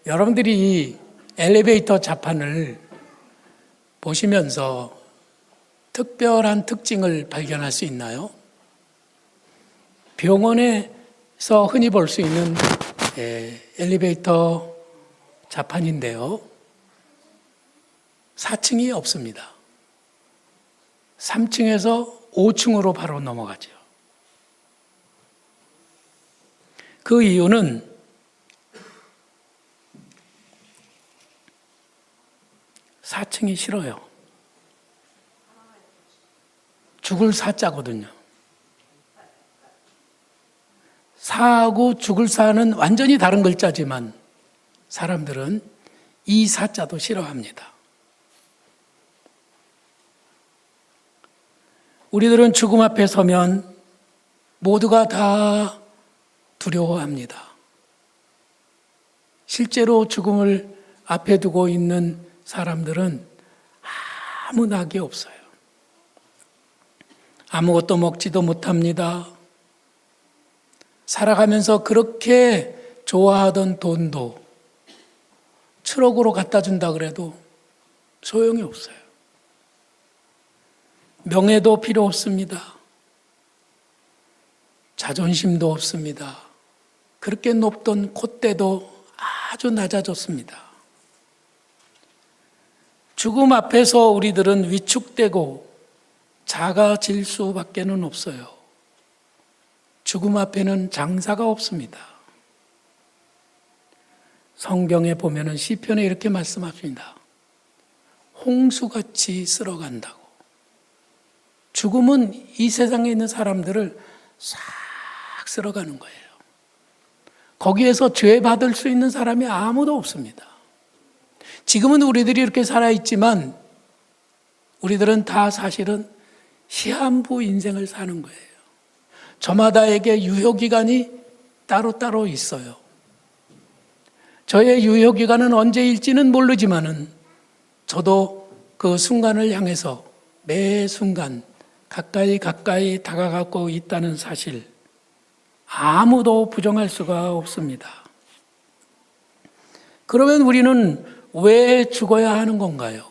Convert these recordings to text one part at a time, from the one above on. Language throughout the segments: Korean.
여러분들이 이 엘리베이터 자판을 보시면서 특별한 특징을 발견할 수 있나요? 병원에서 흔히 볼 수 있는 엘리베이터 자판인데요. 4층이 없습니다. 3층에서 5층으로 바로 넘어가죠. 그 이유는 사층이 싫어요. 죽을 사자거든요. 사하고 죽을 사는 완전히 다른 글자지만 사람들은 이 사자도 싫어합니다. 우리들은 죽음 앞에 서면 모두가 다 두려워합니다. 실제로 죽음을 앞에 두고 있는 사람들은 아무 낙이 없어요. 아무것도 먹지도 못합니다. 살아가면서 그렇게 좋아하던 돈도 트럭으로 갖다 준다 그래도 소용이 없어요. 명예도 필요 없습니다. 자존심도 없습니다. 그렇게 높던 콧대도 아주 낮아졌습니다. 죽음 앞에서 우리들은 위축되고 작아질 수밖에는 없어요. 죽음 앞에는 장사가 없습니다. 성경에 보면은 시편에 이렇게 말씀하십니다. 홍수같이 쓸어간다고. 죽음은 이 세상에 있는 사람들을 싹 쓸어가는 거예요. 거기에서 죄 받을 수 있는 사람이 아무도 없습니다. 지금은 우리들이 이렇게 살아있지만 우리들은 다 사실은 시한부 인생을 사는 거예요. 저마다에게 유효기간이 따로따로 있어요. 저의 유효기간은 언제일지는 모르지만은 저도 그 순간을 향해서 매 순간 가까이 다가가고 있다는 사실 아무도 부정할 수가 없습니다. 그러면 우리는 왜 죽어야 하는 건가요?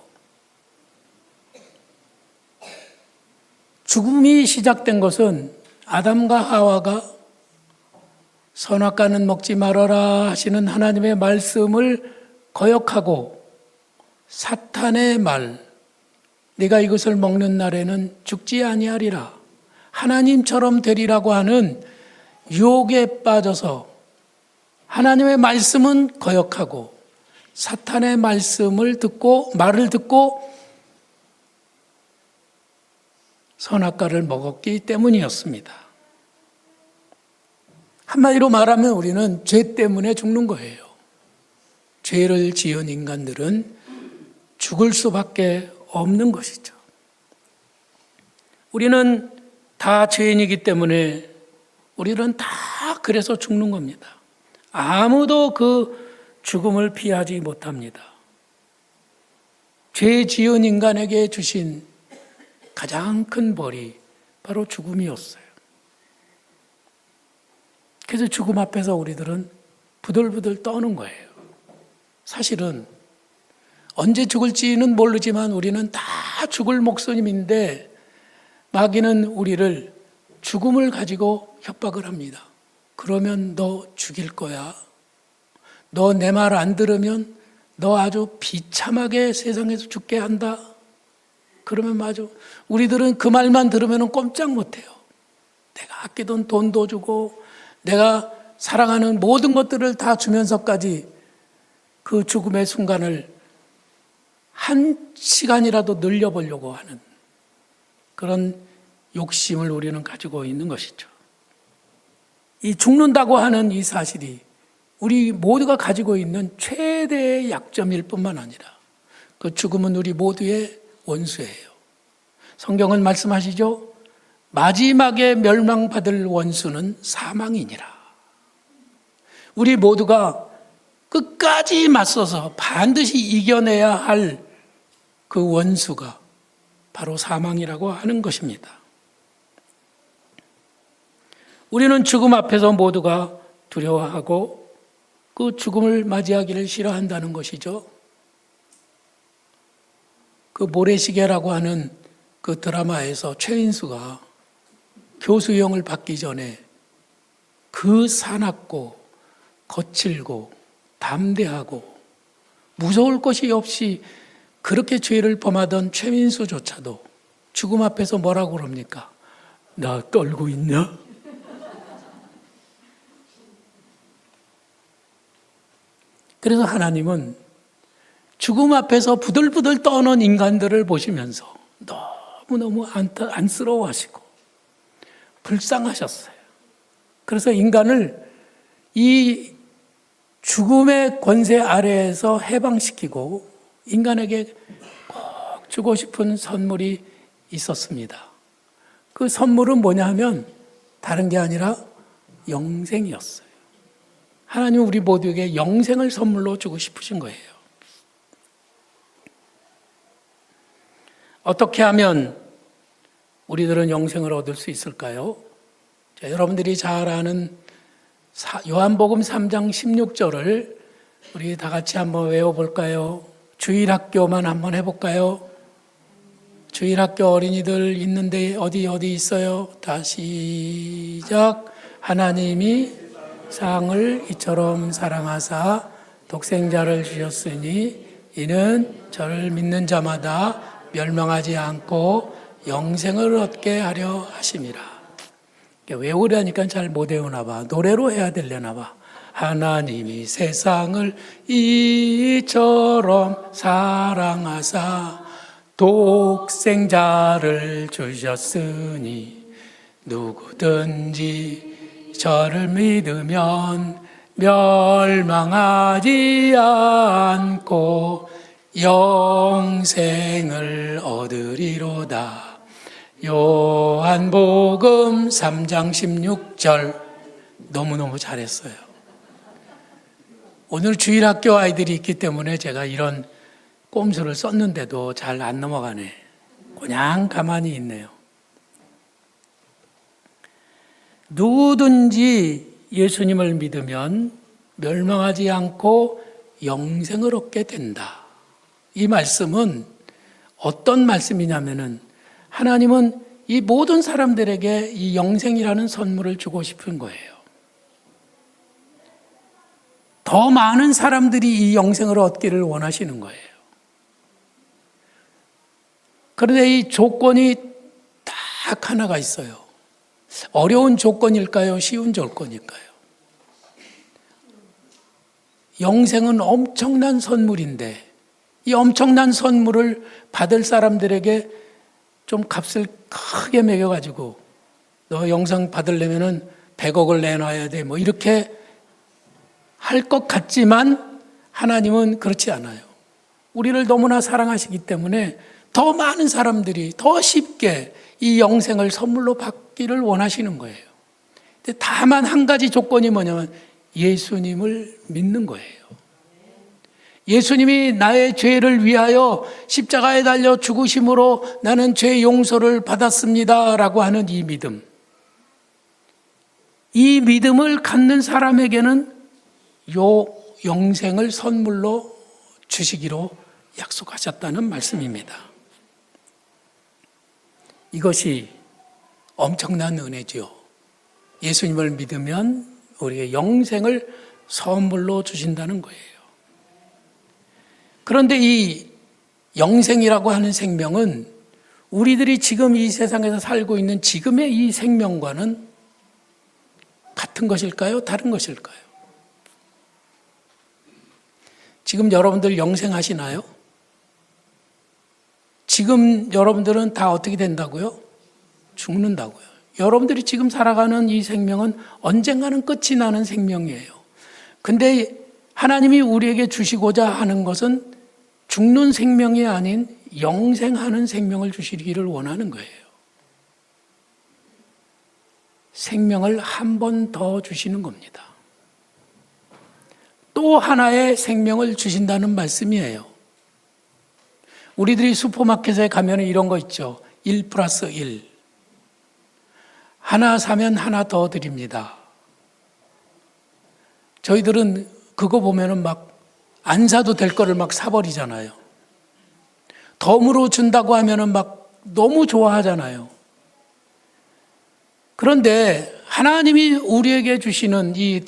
죽음이 시작된 것은 아담과 하와가 선악과는 먹지 말아라 하시는 하나님의 말씀을 거역하고 사탄의 말, 네가 이것을 먹는 날에는 죽지 아니하리라, 하나님처럼 되리라고 하는 유혹에 빠져서 하나님의 말씀은 거역하고 사탄의 말씀을 듣고 말을 듣고 선악과를 먹었기 때문이었습니다. 한마디로 말하면 우리는 죄 때문에 죽는 거예요. 죄를 지은 인간들은 죽을 수밖에 없는 것이죠. 우리는 다 죄인이기 때문에 우리는 다 그래서 죽는 겁니다. 아무도 그 죽음을 피하지 못합니다. 죄 지은 인간에게 주신 가장 큰 벌이 바로 죽음이었어요. 그래서 죽음 앞에서 우리들은 부들부들 떠는 거예요. 사실은 언제 죽을지는 모르지만 우리는 다 죽을 목숨인데 마귀는 우리를 죽음을 가지고 협박을 합니다. 그러면 너 죽일 거야. 너 내 말 안 들으면 너 아주 비참하게 세상에서 죽게 한다. 그러면 맞아. 우리들은 그 말만 들으면 꼼짝 못해요. 내가 아끼던 돈도 주고 내가 사랑하는 모든 것들을 다 주면서까지 그 죽음의 순간을 한 시간이라도 늘려보려고 하는 그런 욕심을 우리는 가지고 있는 것이죠. 이 죽는다고 하는 이 사실이 우리 모두가 가지고 있는 최대의 약점일 뿐만 아니라 그 죽음은 우리 모두의 원수예요. 성경은 말씀하시죠. 마지막에 멸망받을 원수는 사망이니라. 우리 모두가 끝까지 맞서서 반드시 이겨내야 할 그 원수가 바로 사망이라고 하는 것입니다. 우리는 죽음 앞에서 모두가 두려워하고 그 죽음을 맞이하기를 싫어한다는 것이죠. 그 모래시계라고 하는 그 드라마에서 최인수가 교수형을 받기 전에 그 사납고 거칠고 담대하고 무서울 것이 없이 그렇게 죄를 범하던 최민수조차도 죽음 앞에서 뭐라고 그럽니까? 나 떨고 있냐? 그래서 하나님은 죽음 앞에서 부들부들 떠는 인간들을 보시면서 너무너무 안쓰러워하시고 불쌍하셨어요. 그래서 인간을 이 죽음의 권세 아래에서 해방시키고 인간에게 꼭 주고 싶은 선물이 있었습니다. 그 선물은 뭐냐 하면 다른 게 아니라 영생이었어요. 하나님은 우리 모두에게 영생을 선물로 주고 싶으신 거예요. 어떻게 하면 우리들은 영생을 얻을 수 있을까요? 자, 여러분들이 잘 아는 요한복음 3장 16절을 우리 다 같이 한번 외워볼까요? 주일학교만 한번 해볼까요? 주일학교 어린이들 있는데 어디 있어요? 다 시작. 하나님이 세상을 이처럼 사랑하사 독생자를 주셨으니 이는 저를 믿는 자마다 멸망하지 않고 영생을 얻게 하려 하심이라. 외우려니까 잘 못 외우나 봐. 노래로 해야 되려나 봐. 하나님이 세상을 이처럼 사랑하사 독생자를 주셨으니 누구든지 저를 믿으면 멸망하지 않고 영생을 얻으리로다. 요한복음 3장 16절. 너무너무 잘했어요. 오늘 주일학교 아이들이 있기 때문에 제가 이런 꼼수를 썼는데도 잘 안 넘어가네. 그냥 가만히 있네요. 누구든지 예수님을 믿으면 멸망하지 않고 영생을 얻게 된다. 이 말씀은 어떤 말씀이냐면은 하나님은 이 모든 사람들에게 이 영생이라는 선물을 주고 싶은 거예요. 더 많은 사람들이 이 영생을 얻기를 원하시는 거예요. 그런데 이 조건이 딱 하나가 있어요. 어려운 조건일까요? 쉬운 조건일까요? 영생은 엄청난 선물인데 이 엄청난 선물을 받을 사람들에게 좀 값을 크게 매겨가지고 너 영생 받으려면은 100억을 내놔야 돼. 뭐 이렇게 할 것 같지만 하나님은 그렇지 않아요. 우리를 너무나 사랑하시기 때문에 더 많은 사람들이 더 쉽게 이 영생을 선물로 받기를 원하시는 거예요. 근데 다만 한 가지 조건이 뭐냐면 예수님을 믿는 거예요. 예수님이 나의 죄를 위하여 십자가에 달려 죽으심으로 나는 죄 용서를 받았습니다 라고 하는 이 믿음. 이 믿음을 갖는 사람에게는 요 영생을 선물로 주시기로 약속하셨다는 말씀입니다. 이것이 엄청난 은혜죠. 예수님을 믿으면 우리에게 영생을 선물로 주신다는 거예요. 그런데 이 영생이라고 하는 생명은 우리들이 지금 이 세상에서 살고 있는 지금의 이 생명과는 같은 것일까요? 다른 것일까요? 지금 여러분들 영생하시나요? 지금 여러분들은 다 어떻게 된다고요? 죽는다고요. 여러분들이 지금 살아가는 이 생명은 언젠가는 끝이 나는 생명이에요. 근데 하나님이 우리에게 주시고자 하는 것은 죽는 생명이 아닌 영생하는 생명을 주시기를 원하는 거예요. 생명을 한 번 더 주시는 겁니다. 또 하나의 생명을 주신다는 말씀이에요. 우리들이 슈퍼마켓에 가면 이런 거 있죠. 1+1. 하나 사면 하나 더 드립니다. 저희들은 그거 보면은 막 안 사도 될 거를 막 사버리잖아요. 덤으로 준다고 하면은 막 너무 좋아하잖아요. 그런데 하나님이 우리에게 주시는 이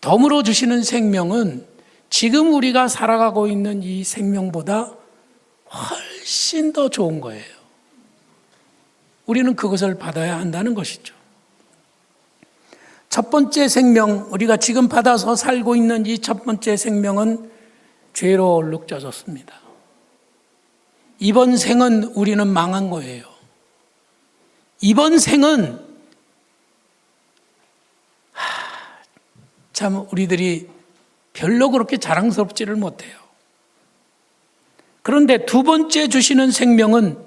덤으로 주시는 생명은 지금 우리가 살아가고 있는 이 생명보다 훨씬 더 좋은 거예요. 우리는 그것을 받아야 한다는 것이죠. 첫 번째 생명, 우리가 지금 받아서 살고 있는 이 첫 번째 생명은 죄로 얼룩져졌습니다. 이번 생은 우리는 망한 거예요. 이번 생은 참 우리들이 별로 그렇게 자랑스럽지를 못해요. 그런데 두 번째 주시는 생명은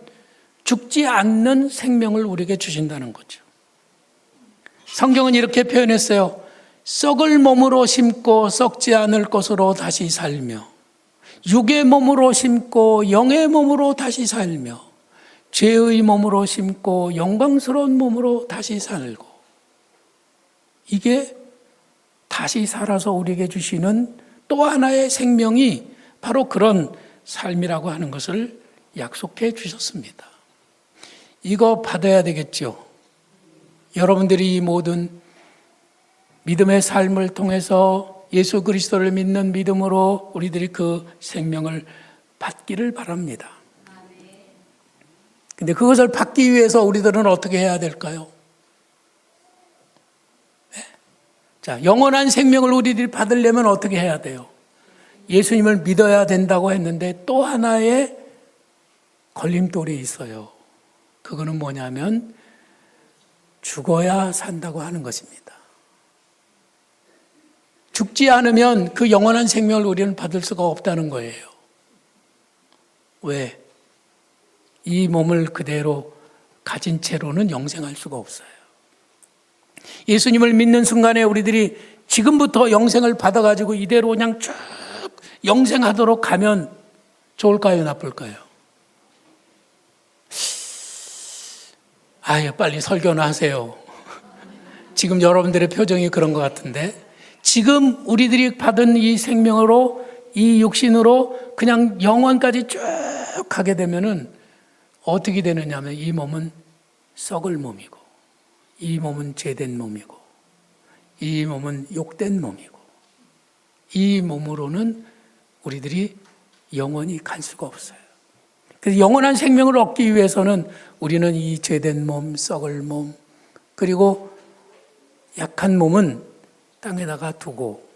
죽지 않는 생명을 우리에게 주신다는 거죠. 성경은 이렇게 표현했어요. 썩을 몸으로 심고 썩지 않을 것으로 다시 살며, 육의 몸으로 심고 영의 몸으로 다시 살며, 죄의 몸으로 심고 영광스러운 몸으로 다시 살고, 이게 다시 살아서 우리에게 주시는 또 하나의 생명이 바로 그런 삶이라고 하는 것을 약속해 주셨습니다. 이거 받아야 되겠죠. 여러분들이 이 모든 믿음의 삶을 통해서 예수 그리스도를 믿는 믿음으로 우리들이 그 생명을 받기를 바랍니다. 근데 그것을 받기 위해서 우리들은 어떻게 해야 될까요? 네. 자, 영원한 생명을 우리들이 받으려면 어떻게 해야 돼요? 예수님을 믿어야 된다고 했는데 또 하나의 걸림돌이 있어요. 그거는 뭐냐면 죽어야 산다고 하는 것입니다. 죽지 않으면 그 영원한 생명을 우리는 받을 수가 없다는 거예요. 왜? 이 몸을 그대로 가진 채로는 영생할 수가 없어요. 예수님을 믿는 순간에 우리들이 지금부터 영생을 받아가지고 이대로 그냥 쭉 영생하도록 가면 좋을까요? 나쁠까요? 아유, 빨리 설교나 하세요. 지금 여러분들의 표정이 그런 것 같은데, 지금 우리들이 받은 이 생명으로, 이 육신으로 그냥 영원까지 쭉 가게 되면은 어떻게 되느냐 하면 이 몸은 썩을 몸이고, 이 몸은 죄된 몸이고, 이 몸은 욕된 몸이고, 이 몸으로는 우리들이 영원히 갈 수가 없어요. 그래서 영원한 생명을 얻기 위해서는 우리는 이 죄된 몸, 썩을 몸, 그리고 약한 몸은 땅에다가 두고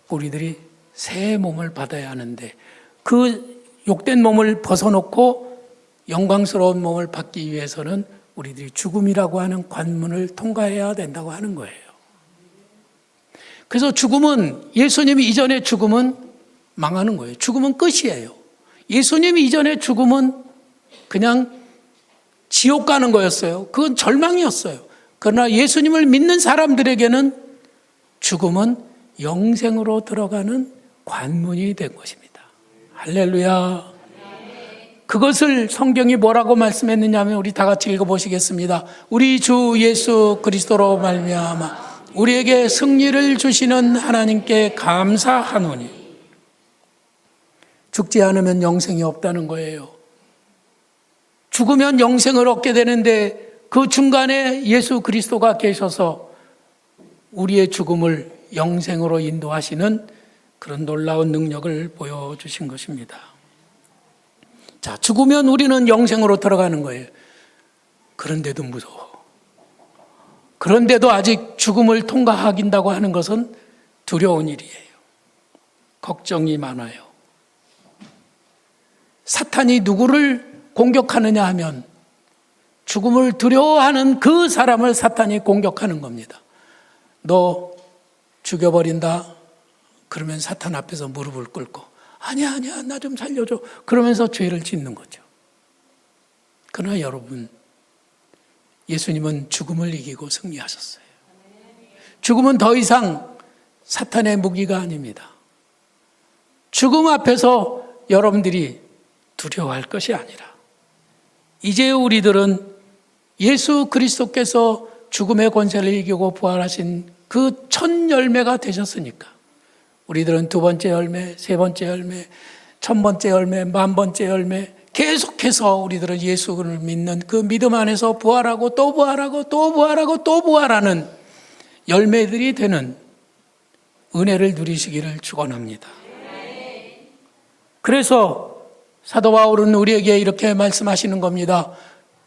우리들이 새 몸을 받아야 하는데, 그 욕된 몸을 벗어놓고 영광스러운 몸을 받기 위해서는 우리들이 죽음이라고 하는 관문을 통과해야 된다고 하는 거예요. 그래서 죽음은, 예수님이 이전의 죽음은 망하는 거예요. 죽음은 끝이에요. 예수님이 이전의 죽음은 그냥 지옥 가는 거였어요. 그건 절망이었어요. 그러나 예수님을 믿는 사람들에게는 죽음은 영생으로 들어가는 관문이 된 것입니다. 할렐루야. 그것을 성경이 뭐라고 말씀했느냐 하면 우리 다 같이 읽어보시겠습니다. 우리 주 예수 그리스도로 말미암아 우리에게 승리를 주시는 하나님께 감사하노니. 죽지 않으면 영생이 없다는 거예요. 죽으면 영생을 얻게 되는데 그 중간에 예수 그리스도가 계셔서 우리의 죽음을 영생으로 인도하시는 그런 놀라운 능력을 보여주신 것입니다. 자, 죽으면 우리는 영생으로 들어가는 거예요. 그런데도 무서워. 그런데도 아직 죽음을 통과하긴다고 하는 것은 두려운 일이에요. 걱정이 많아요. 사탄이 누구를 공격하느냐 하면 죽음을 두려워하는 그 사람을 사탄이 공격하는 겁니다. 너 죽여버린다? 그러면 사탄 앞에서 무릎을 꿇고 아니야 나 좀 살려줘 그러면서 죄를 짓는 거죠. 그러나 여러분, 예수님은 죽음을 이기고 승리하셨어요. 죽음은 더 이상 사탄의 무기가 아닙니다. 죽음 앞에서 여러분들이 두려워할 것이 아니라 이제 우리들은 예수 그리스도께서 죽음의 권세를 이기고 부활하신 그 첫 열매가 되셨으니까 우리들은 두 번째 열매, 세 번째 열매, 천 번째 열매, 만 번째 열매 계속해서 우리들은 예수를 믿는 그 믿음 안에서 부활하고 또 부활하고 또 부활하고 또 부활하는 열매들이 되는 은혜를 누리시기를 축원합니다. 그래서 사도 바울은 우리에게 이렇게 말씀하시는 겁니다.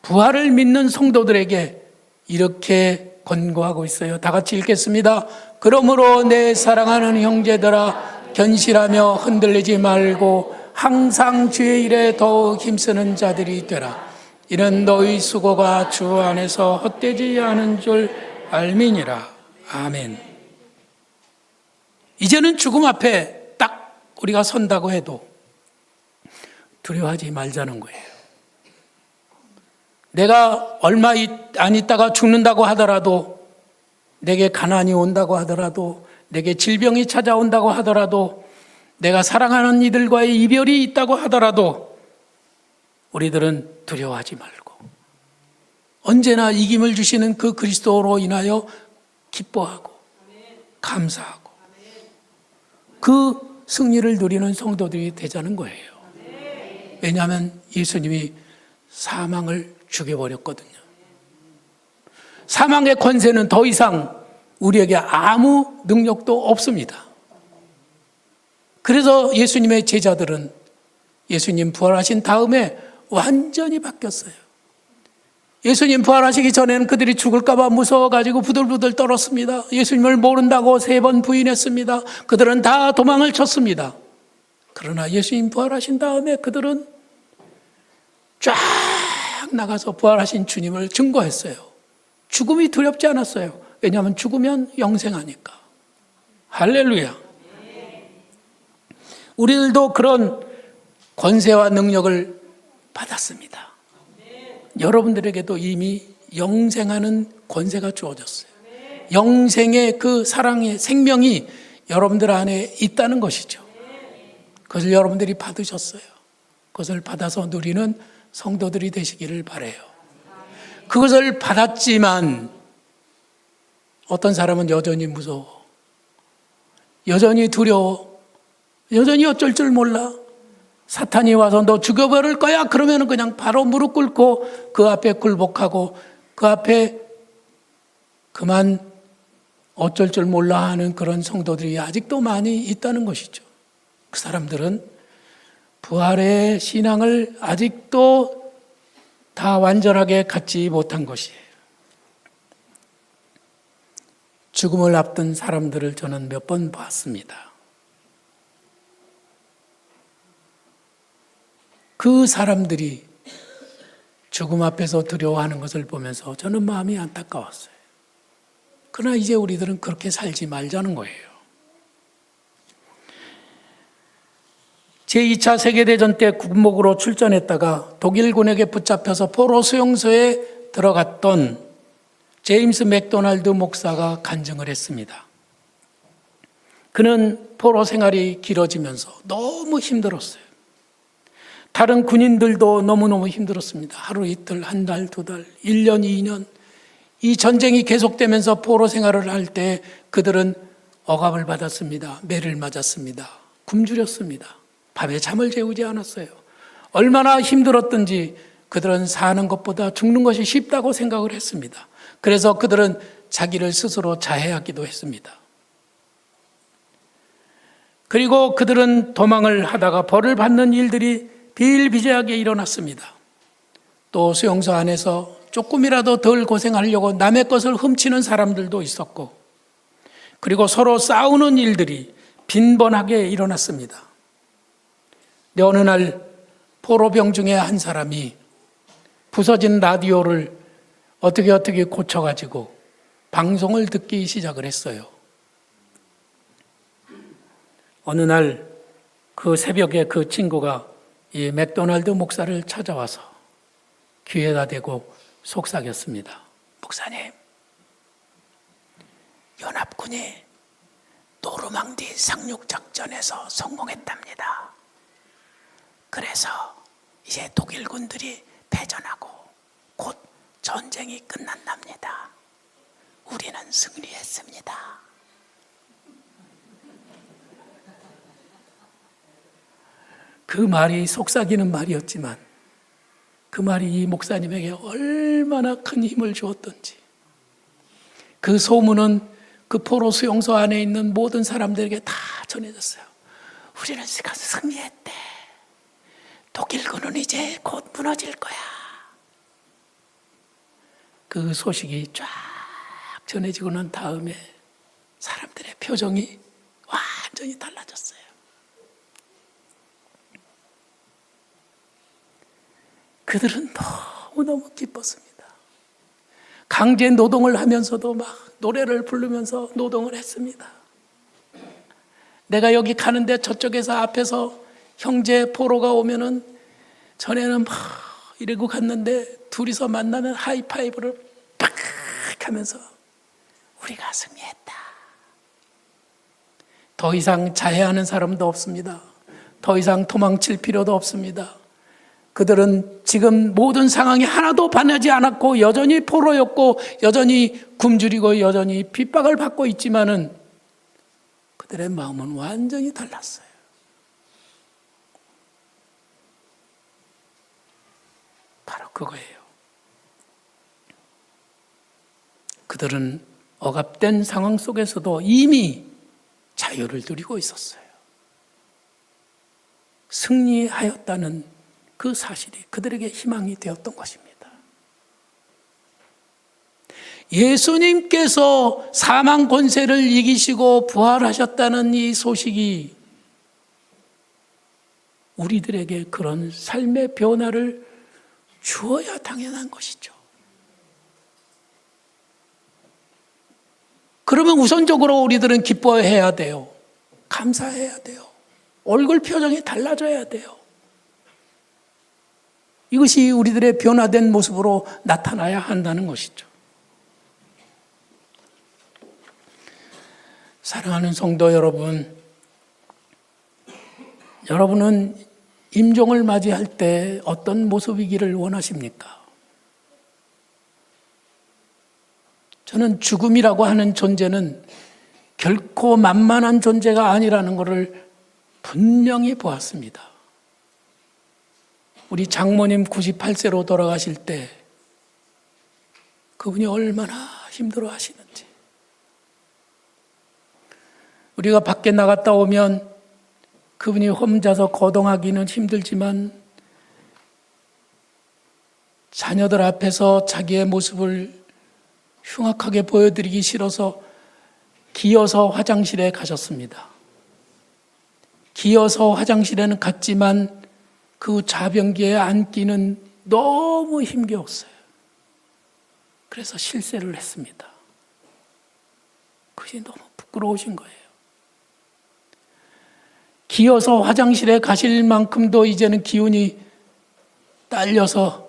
부활을 믿는 성도들에게 이렇게 권고하고 있어요. 다 같이 읽겠습니다. 그러므로 내 사랑하는 형제들아 견실하며 흔들리지 말고 항상 주의 일에 더욱 힘쓰는 자들이 되라. 이는 너희 수고가 주 안에서 헛되지 않은 줄 알미니라. 아멘. 이제는 죽음 앞에 딱 우리가 선다고 해도 두려워하지 말자는 거예요. 내가 얼마 안 있다가 죽는다고 하더라도, 내게 가난이 온다고 하더라도, 내게 질병이 찾아온다고 하더라도, 내가 사랑하는 이들과의 이별이 있다고 하더라도 우리들은 두려워하지 말고 언제나 이김을 주시는 그 그리스도로 인하여 기뻐하고 감사하고 그 승리를 누리는 성도들이 되자는 거예요. 왜냐하면 예수님이 사망을 죽여버렸거든요. 사망의 권세는 더 이상 우리에게 아무 능력도 없습니다. 그래서 예수님의 제자들은 예수님 부활하신 다음에 완전히 바뀌었어요. 예수님 부활하시기 전에는 그들이 죽을까 봐 무서워가지고 부들부들 떨었습니다. 예수님을 모른다고 3번 부인했습니다. 그들은 다 도망을 쳤습니다. 그러나 예수님 부활하신 다음에 그들은 쫙 나가서 부활하신 주님을 증거했어요. 죽음이 두렵지 않았어요. 왜냐하면 죽으면 영생하니까. 할렐루야. 우리들도 그런 권세와 능력을 받았습니다. 여러분들에게도 이미 영생하는 권세가 주어졌어요. 영생의 그 사랑의 생명이 여러분들 안에 있다는 것이죠. 그것을 여러분들이 받으셨어요. 그것을 받아서 누리는 성도들이 되시기를 바라요. 그것을 받았지만 어떤 사람은 여전히 무서워, 여전히 두려워, 여전히 어쩔 줄 몰라. 사탄이 와서 너 죽여버릴 거야 그러면 그냥 바로 무릎 꿇고 그 앞에 굴복하고 그 앞에 그만 어쩔 줄 몰라 하는 그런 성도들이 아직도 많이 있다는 것이죠. 그 사람들은 부활의 신앙을 아직도 다 완전하게 갖지 못한 것이에요. 죽음을 앞둔 사람들을 저는 몇 번 봤습니다. 그 사람들이 죽음 앞에서 두려워하는 것을 보면서 저는 마음이 안타까웠어요. 그러나 이제 우리들은 그렇게 살지 말자는 거예요. 제2차 세계대전 때 군목으로 출전했다가 독일군에게 붙잡혀서 포로 수용소에 들어갔던 제임스 맥도날드 목사가 간증을 했습니다. 그는 포로 생활이 길어지면서 너무 힘들었어요. 다른 군인들도 너무너무 힘들었습니다. 하루 이틀, 한 달, 두 달, 1년, 2년. 이 전쟁이 계속되면서 포로 생활을 할 때 그들은 억압을 받았습니다. 매를 맞았습니다. 굶주렸습니다. 밤에 잠을 재우지 않았어요. 얼마나 힘들었든지 그들은 사는 것보다 죽는 것이 쉽다고 생각을 했습니다. 그래서 그들은 자기를 스스로 자해하기도 했습니다. 그리고 그들은 도망을 하다가 벌을 받는 일들이 비일비재하게 일어났습니다. 또 수용소 안에서 조금이라도 덜 고생하려고 남의 것을 훔치는 사람들도 있었고, 그리고 서로 싸우는 일들이 빈번하게 일어났습니다. 어느 날 포로병 중에 한 사람이 부서진 라디오를 어떻게 고쳐가지고 방송을 듣기 시작을 했어요. 어느 날 그 새벽에 그 친구가 이 맥도날드 목사를 찾아와서 귀에다 대고 속삭였습니다. 목사님, 연합군이 노르망디 상륙작전에서 성공했답니다. 그래서 이제 독일군들이 패전하고 곧 전쟁이 끝난답니다. 우리는 승리했습니다. 그 말이 속삭이는 말이었지만 그 말이 이 목사님에게 얼마나 큰 힘을 주었던지, 그 소문은 그 포로 수용소 안에 있는 모든 사람들에게 다 전해졌어요. 우리는 승리했대. 독일군은 이제 곧 무너질 거야. 그 소식이 쫙 전해지고 난 다음에 사람들의 표정이 완전히 달라졌어요. 그들은 너무너무 기뻤습니다. 강제 노동을 하면서도 막 노래를 부르면서 노동을 했습니다. 내가 여기 가는데 저쪽에서 앞에서 형제 포로가 오면은 전에는 막 이러고 갔는데 둘이서 만나면 하이파이브를 팍 하면서 우리가 승리했다. 더 이상 자해하는 사람도 없습니다. 더 이상 도망칠 필요도 없습니다. 그들은 지금 모든 상황이 하나도 반하지 않았고 여전히 포로였고 여전히 굶주리고 여전히 핍박을 받고 있지만은 그들의 마음은 완전히 달랐어요. 바로 그거예요. 그들은 억압된 상황 속에서도 이미 자유를 누리고 있었어요. 승리하였다는 그 사실이 그들에게 희망이 되었던 것입니다. 예수님께서 사망 권세를 이기시고 부활하셨다는 이 소식이 우리들에게 그런 삶의 변화를 주어야 당연한 것이죠. 그러면 우선적으로 우리들은 기뻐해야 돼요. 감사해야 돼요. 얼굴 표정이 달라져야 돼요. 이것이 우리들의 변화된 모습으로 나타나야 한다는 것이죠. 사랑하는 성도 여러분, 여러분은 임종을 맞이할 때 어떤 모습이기를 원하십니까? 저는 죽음이라고 하는 존재는 결코 만만한 존재가 아니라는 것을 분명히 보았습니다. 우리 장모님 98세로 돌아가실 때 그분이 얼마나 힘들어 하시는지, 우리가 밖에 나갔다 오면 그분이 혼자서 거동하기는 힘들지만 자녀들 앞에서 자기의 모습을 흉악하게 보여드리기 싫어서 기어서 화장실에 가셨습니다. 기어서 화장실에는 갔지만 그 자변기에 앉기는 너무 힘겨웠어요. 그래서 실세를 했습니다. 그것이 너무 부끄러우신 거예요. 기어서 화장실에 가실 만큼도 이제는 기운이 딸려서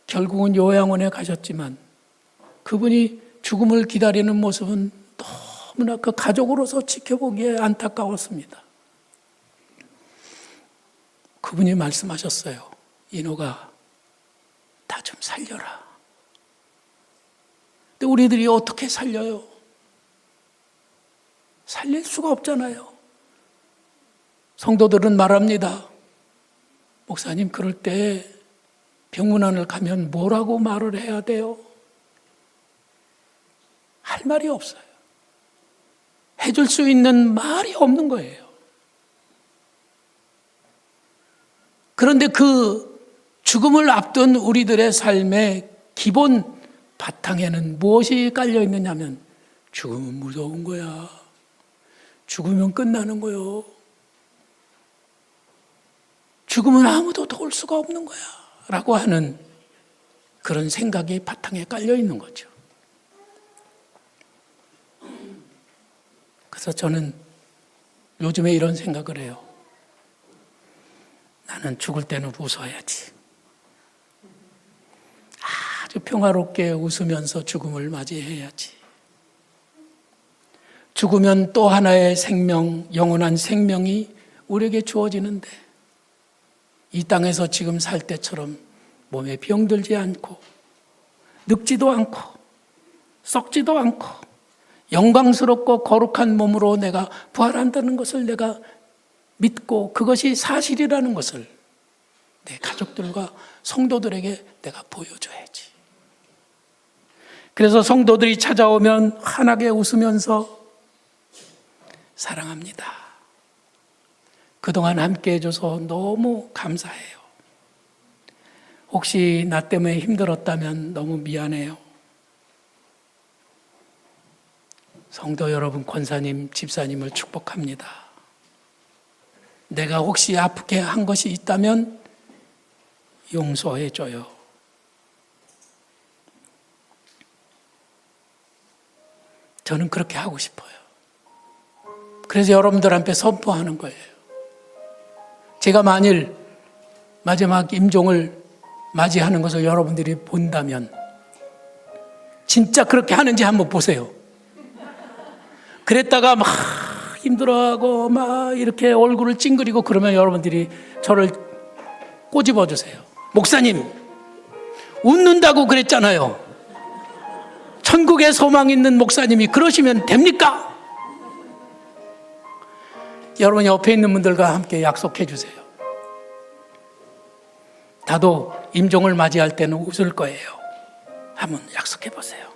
결국은 요양원에 가셨지만 그분이 죽음을 기다리는 모습은 너무나 그 가족으로서 지켜보기에 안타까웠습니다. 그분이 말씀하셨어요. 인호가 나 좀 살려라. 근데 우리들이 어떻게 살려요? 살릴 수가 없잖아요. 성도들은 말합니다. 목사님, 그럴 때 병문안을 가면 뭐라고 말을 해야 돼요? 할 말이 없어요. 해줄 수 있는 말이 없는 거예요. 그런데 그 죽음을 앞둔 우리들의 삶의 기본 바탕에는 무엇이 깔려 있느냐면 죽음은 무서운 거야. 죽으면 끝나는 거요. 죽음은 아무도 도울 수가 없는 거야. 라고 하는 그런 생각이 바탕에 깔려 있는 거죠. 그래서 저는 요즘에 이런 생각을 해요. 나는 죽을 때는 웃어야지. 아주 평화롭게 웃으면서 죽음을 맞이해야지. 죽으면 또 하나의 생명, 영원한 생명이 우리에게 주어지는데 이 땅에서 지금 살 때처럼 몸에 병들지 않고 늙지도 않고 썩지도 않고 영광스럽고 거룩한 몸으로 내가 부활한다는 것을 내가 믿고 그것이 사실이라는 것을 내 가족들과 성도들에게 내가 보여줘야지. 그래서 성도들이 찾아오면 환하게 웃으면서 사랑합니다. 그동안 함께 해줘서 너무 감사해요. 혹시 나 때문에 힘들었다면 너무 미안해요. 성도 여러분, 권사님, 집사님을 축복합니다. 내가 혹시 아프게 한 것이 있다면 용서해줘요. 저는 그렇게 하고 싶어요. 그래서 여러분들한테 선포하는 거예요. 제가 만일 마지막 임종을 맞이하는 것을 여러분들이 본다면 진짜 그렇게 하는지 한번 보세요. 그랬다가 막 힘들어하고 막 이렇게 얼굴을 찡그리고 그러면 여러분들이 저를 꼬집어 주세요. 목사님, 웃는다고 그랬잖아요. 천국에 소망 있는 목사님이 그러시면 됩니까? 여러분 옆에 있는 분들과 함께 약속해 주세요. 나도 임종을 맞이할 때는 웃을 거예요. 한번 약속해 보세요.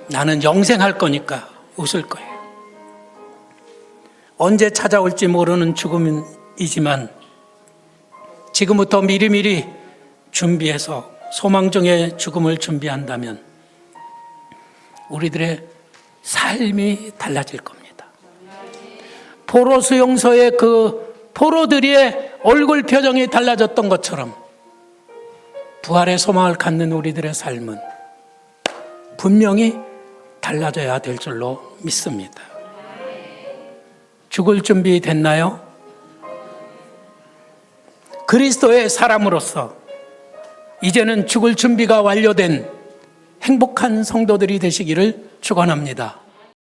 나는 영생할 거니까 웃을 거예요. 언제 찾아올지 모르는 죽음이지만 지금부터 미리미리 준비해서 소망 중에 죽음을 준비한다면 우리들의 삶이 달라질 겁니다. 포로 수용소의 그 포로들의 얼굴 표정이 달라졌던 것처럼 부활의 소망을 갖는 우리들의 삶은 분명히 달라져야 될 줄로 믿습니다. 죽을 준비 됐나요? 그리스도의 사람으로서 이제는 죽을 준비가 완료된 행복한 성도들이 되시기를 축원합니다.